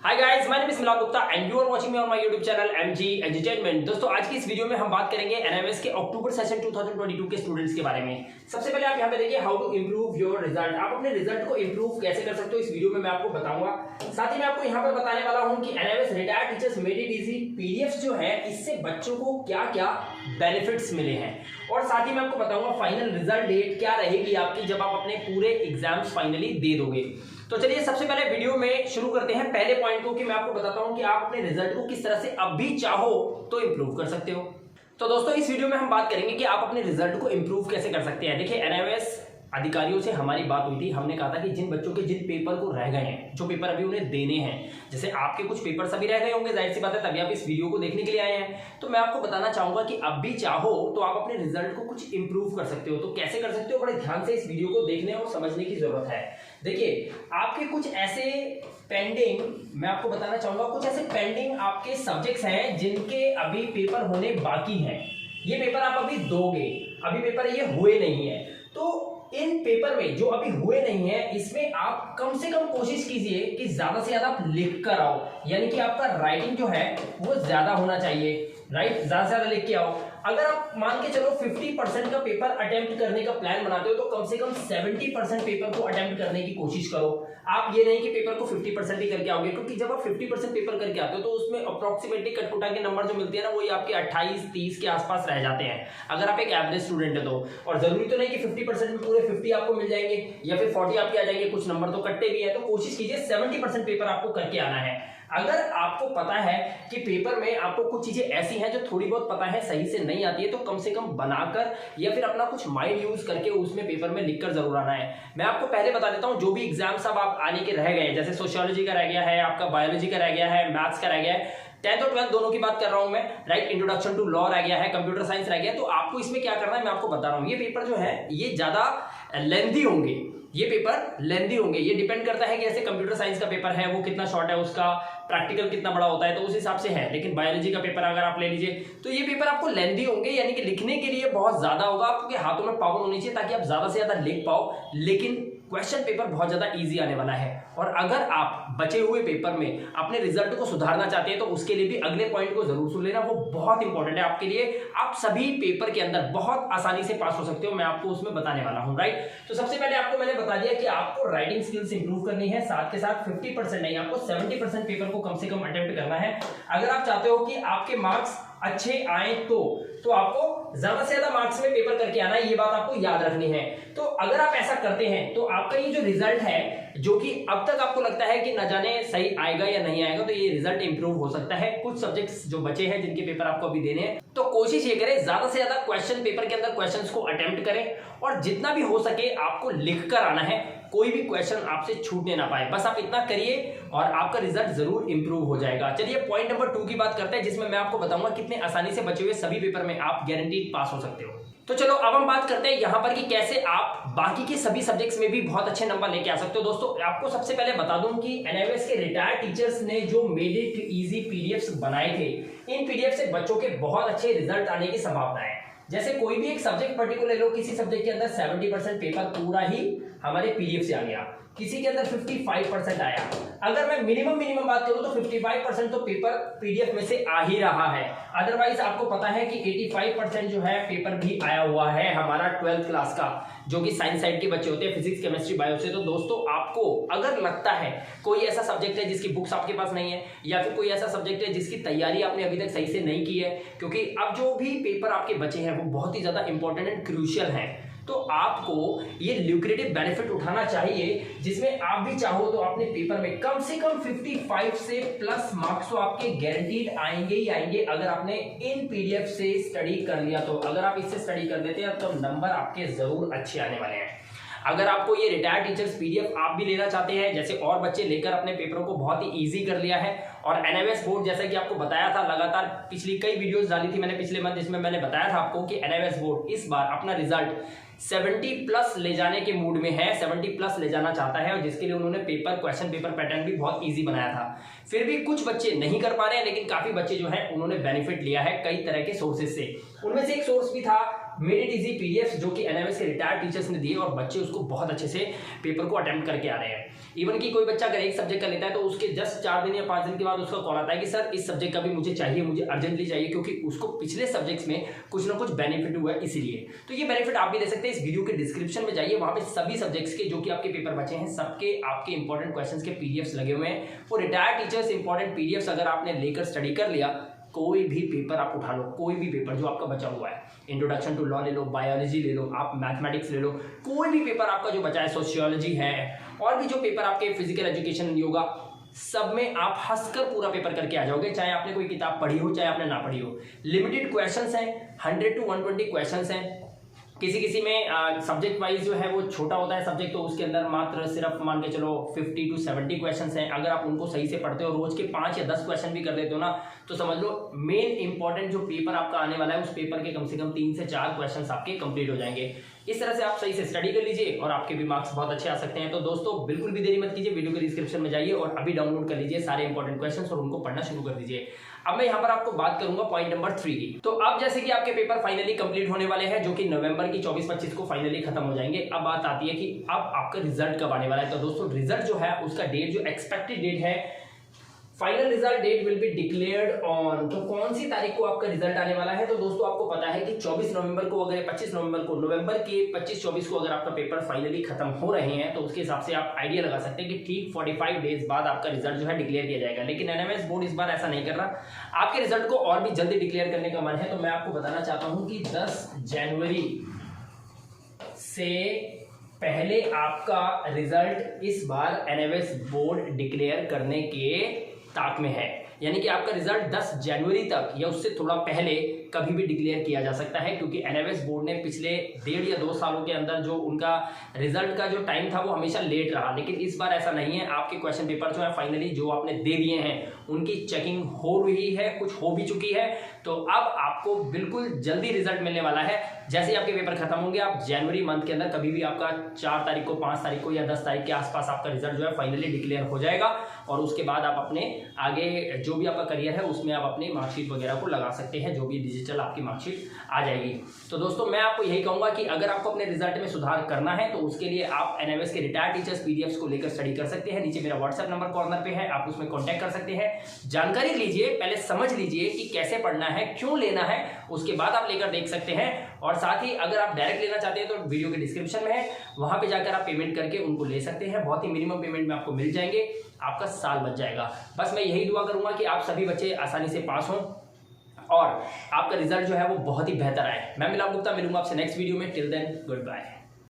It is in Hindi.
Hi guys, my name is Milad Gupta and you are watching me on my YouTube channel MG Entertainment. दोस्तों, आज की इस वीडियो में हम बात करेंगे एनआईएमएस के अक्टूबर सेशन 2022 के स्टूडेंट्स के बारे में। सबसे पहले आप यहां पे देखिए how to improve your result. आप अपने रिजल्ट को इंप्रूव कैसे कर सकते हो इस वीडियो में मैं आपको बताऊंगा। साथ ही मैं आपको यहां पे बताने वाला हूं कि NIMS retired teachers made it easy PDF जो है इससे बच्चों को क्या क्या बेनिफिट्स मिले हैं, और साथ ही मैं आपको बताऊंगा फाइनल रिजल्ट डेट क्या रहेगी आपकी जब आप अपने पूरे एग्जाम्स फाइनली दे दोगे। तो चलिए सबसे पहले वीडियो में शुरू करते हैं पहले पॉइंट को कि मैं आपको बताता हूं कि आप अपने रिजल्ट को किस तरह से अब भी चाहो तो इंप्रूव कर सकते हो। तो दोस्तों, इस वीडियो में हम बात करेंगे कि आप अपने रिजल्ट को इंप्रूव कैसे कर सकते हैं। देखिए, एनआईएमएस अधिकारियों से हमारी बात हुई थी, हमने कहा था कि जिन बच्चों के जिन पेपर को रह गए हैं, जो पेपर अभी उन्हें देने हैं, जैसे आपके कुछ पेपर्स अभी रह गए होंगे, जाहिर सी बात है तभी आप इस वीडियो को देखने के लिए आए हैं। तो मैं आपको बताना चाहूंगा कि अब भी चाहो तो आप अपने रिजल्ट को कुछ इंप्रूव कर सकते हो। तो कैसे कर सकते हो, बड़े ध्यान से इस वीडियो को देखने और समझने की जरूरत है। देखिए, आपके कुछ ऐसे पेंडिंग, मैं आपको बताना चाहूंगा कुछ ऐसे पेंडिंग आपके सब्जेक्ट्स हैं जिनके अभी पेपर होने बाकी हैं। ये पेपर आप अभी दोगे, अभी पेपर ये हुए नहीं है। तो इन पेपर में जो अभी हुए नहीं है, इसमें आप कम से कम कोशिश कीजिए कि ज्यादा से ज्यादा आप लिख कर आओ, यानी कि आपका राइटिंग जो है वो ज्यादा होना चाहिए। राइट, ज्यादा से ज्यादा लिख के आओ। अगर आप मान के चलो 50% का पेपर अटेम्प्ट करने का प्लान बनाते हो तो कम से कम 70% पेपर को अटेम्प्ट करने की कोशिश करो। आप ये नहीं कि पेपर को 50% ही करके आओगे, क्योंकि जब आप 50% पेपर करके आते हो तो उसमें अप्रोक्सीमेटली कटपुटा के नंबर जो मिलते हैं ना, वो आपके 28-30 के आसपास रह जाते हैं अगर आप एक एवरेज स्टूडेंट है तो। और जरूरी तो नहीं कि 50% में पूरे 50 आपको मिल जाएंगे या फिर 40 आपके आ जाएंगे, कुछ नंबर तो कटते भी है। तो कोशिश कीजिए 70% पेपर आपको करके आना है। अगर आपको पता है कि पेपर में आपको कुछ चीजें ऐसी हैं जो थोड़ी बहुत पता है सही से नहीं आती है, तो कम से कम बनाकर या फिर अपना कुछ माइंड यूज करके उसमें पेपर में लिखकर जरूर आना है। मैं आपको पहले बता देता हूं, जो भी एग्जाम्स अब आप आने के रह गए हैं, जैसे सोशियोलॉजी का रह गया है, आपका बायोलॉजी का रह गया है, मैथ्स का रह गया है, 10th और 12th दोनों की बात कर रहा हूं मैं। राइट, इंट्रोडक्शन टू लॉ रह गया है, कंप्यूटर साइंस रह गया है। तो आपको इसमें क्या करना है मैं आपको बता रहा हूं। ये पेपर जो है ये ज्यादा लेंथी होंगे, ये पेपर लेंथी होंगे। ये डिपेंड करता है कि ऐसे कंप्यूटर साइंस का पेपर है वो कितना शॉर्ट है, उसका प्रैक्टिकल कितना बड़ा होता है, तो उस हिसाब से है। लेकिन बायोलॉजी का पेपर अगर आप ले लीजिए तो ये पेपर आपको लेंथी होंगे, यानी कि लिखने के लिए बहुत ज्यादा होगा। आपके हाथों में पावर होनी चाहिए ताकि आप ज्यादा से ज्यादा लिख पाओ, लेकिन क्वेश्चन पेपर बहुत ज्यादा इजी आने वाला है। और अगर आप बचे हुए पेपर में अपने रिजल्ट को सुधारना चाहते हैं तो उसके लिए भी अगले पॉइंट को जरूर सुन लेना, वो बहुत इंपॉर्टेंट है आपके लिए। आप सभी पेपर के अंदर बहुत आसानी से पास हो सकते हो, मैं आपको उसमें बताने वाला हूं। राइट, तो सबसे पहले आपको मैंने बता दिया कि आपको राइटिंग स्किल्स इंप्रूव करनी है, साथ के साथ 50% नहीं, आपको 70% पेपर को कम से कम अटेम्प्ट करना है। अगर आप चाहते हो कि आपके मार्क्स अच्छे आए तो आपको ज्यादा से ज्यादा मार्क्स में पेपर करके आना है, ये बात आपको याद रखनी है। तो अगर आप ऐसा करते हैं तो आपका ये जो रिजल्ट है, जो कि अब तक आपको लगता है कि न जाने सही आएगा या नहीं आएगा, तो ये रिजल्ट इंप्रूव हो सकता है। कुछ सब्जेक्ट्स जो बचे हैं जिनके पेपर आपको अभी देने हैं, तो कोशिश ये करें ज्यादा से ज्यादा क्वेश्चन पेपर के अंदर क्वेश्चंस को अटेम्प्ट करें, और जितना भी हो सके आपको लिख कर आना है, कोई भी क्वेश्चन आपसे छूटने ना पाए। बस आप इतना करिए और आपका रिजल्ट जरूर इंप्रूव हो जाएगा। चलिए पॉइंट नंबर 2 की बात करते हैं, जिसमें मैं आपको बताऊंगा कितने आसानी से बचे हुए सभी पेपर में आप गारंटीड पास हो सकते हो। तो चलो अब हम बात करते हैं यहां पर कि कैसे आप बाकी के सभी सब्जेक्ट्स में भी बहुत अच्छे नंबर लेके आ सकते हो। दोस्तों, आपको सबसे पहले बता दूं कि एनआईएमएस के रिटायर्ड टीचर्स ने जो मेड इट इजी पीडीएफ्स बनाए थे, इन पीडीएफ से बच्चों के बहुत अच्छे रिजल्ट आने की संभावना है। जैसे कोई भी एक सब्जेक्ट पर्टिकुलर लो, किसी सब्जेक्ट के अंदर 70% पेपर पूरा ही हमारे पीडीएफ से आ गया, किसी के अंदर 55% आया। अगर मैं मिनिमम बात करूं तो 55% तो पेपर पीडीएफ में से आ ही रहा है। अदरवाइज आपको पता है कि 85% जो है पेपर भी आया हुआ है हमारा 12th क्लास का, जो कि साइंस साइड के बच्चे होते हैं, फिजिक्स केमिस्ट्री बायो से। तो दोस्तों, आपको अगर लगता है कोई ऐसा सब्जेक्ट है जिसकी बुक्स आपके पास नहीं है, या फिर कोई ऐसा सब्जेक्ट है जिसकी तैयारी आपने अभी तक सही से नहीं की है, क्योंकि अब जो भी पेपर आपके बचे हैं वो बहुत ही ज्यादा इंपॉर्टेंट एंड क्रूशियल हैं, तो आपको ये ल्यूक्रेटिव बेनिफिट उठाना चाहिए, जिसमें आप भी चाहो तो अपने पेपर में कम से कम 55 से प्लस मार्क्स तो आपके गारंटीड आएंगे ही आएंगे, अगर आपने इन पीडीएफ से स्टडी कर लिया तो। अगर आप इससे स्टडी कर देते हैं तो नंबर आपके जरूर अच्छे आने वाले हैं। अगर आपको ये रिटायर्ड टीचर्स पीडीएफ आप भी लेना चाहते हैं, जैसे और बच्चे लेकर अपने पेपरों को बहुत ही इजी कर लिया है, और एनआईएमएस बोर्ड जैसा कि आपको बताया था, लगातार पिछली कई वीडियोस डाली थी मैंने पिछले मंथ, जिसमें मैंने बताया था आपको कि एनआईएमएस बोर्ड इस बार अपना रिजल्ट 70+ ले जाने के मूड में है, 70+ ले जाना चाहता है, और जिसके लिए उन्होंने क्वेश्चन पेपर पैटर्न भी बहुत इजी बनाया था। फिर भी कुछ बच्चे नहीं कर पा रहे हैं, लेकिन काफी बच्चे जो हैं उन्होंने बेनिफिट लिया है कई तरह के सोर्सेज से। उनमें से एक सोर्स भी था मेड इट इजी पीडीएफ, जो कि एनआईएमएस के रिटायर्ड टीचर्स ने दिए, और बच्चे उसको बहुत अच्छे से पेपर को अटेम्प्ट करके आ रहे हैं। इवन कि कोई बच्चा अगर एक सब्जेक्ट का लेता है तो उसके जस्ट 4 दिन या 5 दिन के बाद उसका कॉल आता है कि सर इस सब्जेक्ट का भी मुझे चाहिए, मुझे अर्जेंटली चाहिए, क्योंकि उसको पिछले सब्जेक्ट्स में कुछ ना कुछ बेनिफिट हुआ है इसीलिए। तो ये बेनिफिट आप भी ले सकते हैं। इस वीडियो के डिस्क्रिप्शन में जाइए, वहां पे सभी सब्जेक्ट्स के जो कि आपके पेपर बचे हैं सबके आपके इंपॉर्टेंट क्वेश्चंस के पीडीएफ्स लगे हुए हैं। वो रिटायर्ड टीचर्स इंपॉर्टेंट पीडीएफ्स अगर आपने लेकर स्टडी कर लिया, कोई भी पेपर आप उठा लो, कोई भी पेपर जो आपका बचा हुआ है, इंट्रोडक्शन टू लॉ ले लो, बायोलॉजी ले लो, आप मैथमेटिक्स ले लो, कोई भी पेपर आपका जो बचा है, सोशियोलॉजी है, और भी जो पेपर आपके फिजिकल एजुकेशन, योगा, सब में आप हंसकर पूरा पेपर करके आ जाओगे, चाहे आपने कोई किताब पढ़ी हो चाहे आपने ना पढ़ी हो। लिमिटेड क्वेश्चंस हैं, 100 to 120 क्वेश्चंस हैं। किसी में सब्जेक्ट वाइज जो है वो छोटा होता है सब्जेक्ट, तो उसके अंदर मात्र सिर्फ मान के चलो 50 to 70 क्वेश्चंस हैं। अगर आप उनको सही से पढ़ते हो, रोज के 5 या 10 क्वेश्चन भी कर देते हो ना, तो समझ लो मेन इंपॉर्टेंट जो पेपर आपका आने वाला है उस पेपर के कम से कम 3 से 4 क्वेश्चंस आपके कंप्लीट हो जाएंगे। इस तरह से आप सही से स्टडी कर लीजिए और आपके भी मार्क्स बहुत अच्छे आ सकते हैं। तो दोस्तों बिल्कुल भी देरी मत कीजिए, वीडियो के डिस्क्रिप्शन में जाइए और अभी डाउनलोड कर लीजिए सारे इंपॉर्टेंट क्वेश्चंस और उनको पढ़ना शुरू कर दीजिए। अब मैं यहाँ पर आपको बात करूंगा पॉइंट नंबर 3 की। तो अब जैसे कि आपके पेपर फाइनली कंप्लीट होने वाले हैं, जो कि नवंबर की 24-25 को फाइनली खत्म हो जाएंगे। अब बात आती है कि अब आपका रिजल्ट कब आने वाला है। तो दोस्तों रिजल्ट जो है उसका डेट, जो एक्सपेक्टेड डेट है, final result date will be declared on, तो कौन सी तारीख को आपका रिजल्ट आने वाला है। तो दोस्तों आपको पता है कि 24 नवंबर को, अगर 25 नवंबर को, नवंबर के 25-24 को अगर आपका पेपर फाइनली खत्म हो रहे हैं, तो उसके हिसाब से आप आइडिया लगा सकते हैं कि ठीक 45 डेज बाद आपका रिजल्ट जो है डिक्लेयर किया जाएगा। लेकिन एनएमएस बोर्ड इस बार ऐसा नहीं कर रहा, आपके रिजल्ट को और भी जल्दी डिक्लेयर करने का मन है। तो मैं आपको बताना चाहता हूं कि 10 जनवरी से पहले आपका रिजल्ट इस बार एनएमएस बोर्ड डिक्लेयर करने के ताक में है। यानी कि आपका रिजल्ट 10 जनवरी तक या उससे थोड़ा पहले कभी भी डिक्लेयर किया जा सकता है, क्योंकि एनएमएस बोर्ड ने पिछले 1.5 या 2 सालों के अंदर जो उनका रिजल्ट का जो टाइम था वो हमेशा लेट रहा। लेकिन इस बार ऐसा नहीं है, आपके क्वेश्चन पेपर जो है फाइनली जो आपने दे दिए हैं उनकी चेकिंग हो रही है, कुछ हो भी चुकी है। तो अब आपको बिल्कुल जल्दी रिजल्ट मिलने वाला है। जैसे ही आपके पेपर खत्म होंगे, आप जनवरी मंथ के अंदर कभी भी आपका 4 तारीख को, 5 तारीख को या 10 तारीख के आसपास आपका रिजल्ट जो है फाइनली डिक्लेयर हो जाएगा। और उसके बाद आप अपने आगे जो भी आपका करियर है उसमें आप अपनी मार्कशीट वगैरह को लगा सकते हैं, जो भी डिजिटल आपकी मार्कशीट आ जाएगी। तो दोस्तों मैं आपको यही कहूंगा कि अगर आपको अपने रिजल्ट में सुधार करना है तो उसके लिए आप एनएमएस के रिटायर्ड टीचर्स पीडीएफ्स को लेकर स्टडी कर सकते हैं। नीचे मेरा व्हाट्सएप नंबर कॉर्नर पे है, आप उसमें कॉन्टैक्ट कर सकते हैं। जानकारी लीजिए, पहले समझ लीजिए कि कैसे पढ़ना है, क्यों लेना है, उसके बाद आप लेकर देख सकते हैं। और साथ ही अगर आप डायरेक्ट लेना चाहते हैं तो वीडियो के डिस्क्रिप्शन में है, वहां पे जाकर आप पेमेंट करके उनको ले सकते हैं। बहुत ही मिनिमम पेमेंट में आपको मिल जाएंगे, आपका साल बच जाएगा। बस मैं यही दुआ करूंगा कि आप सभी बच्चे आसानी से पास हों और आपका रिजल्ट जो है वो बहुत ही बेहतर आए। मैं मिलाप गुप्ता, मिलूंगा आपसे नेक्स्ट वीडियो में। Till then good bye.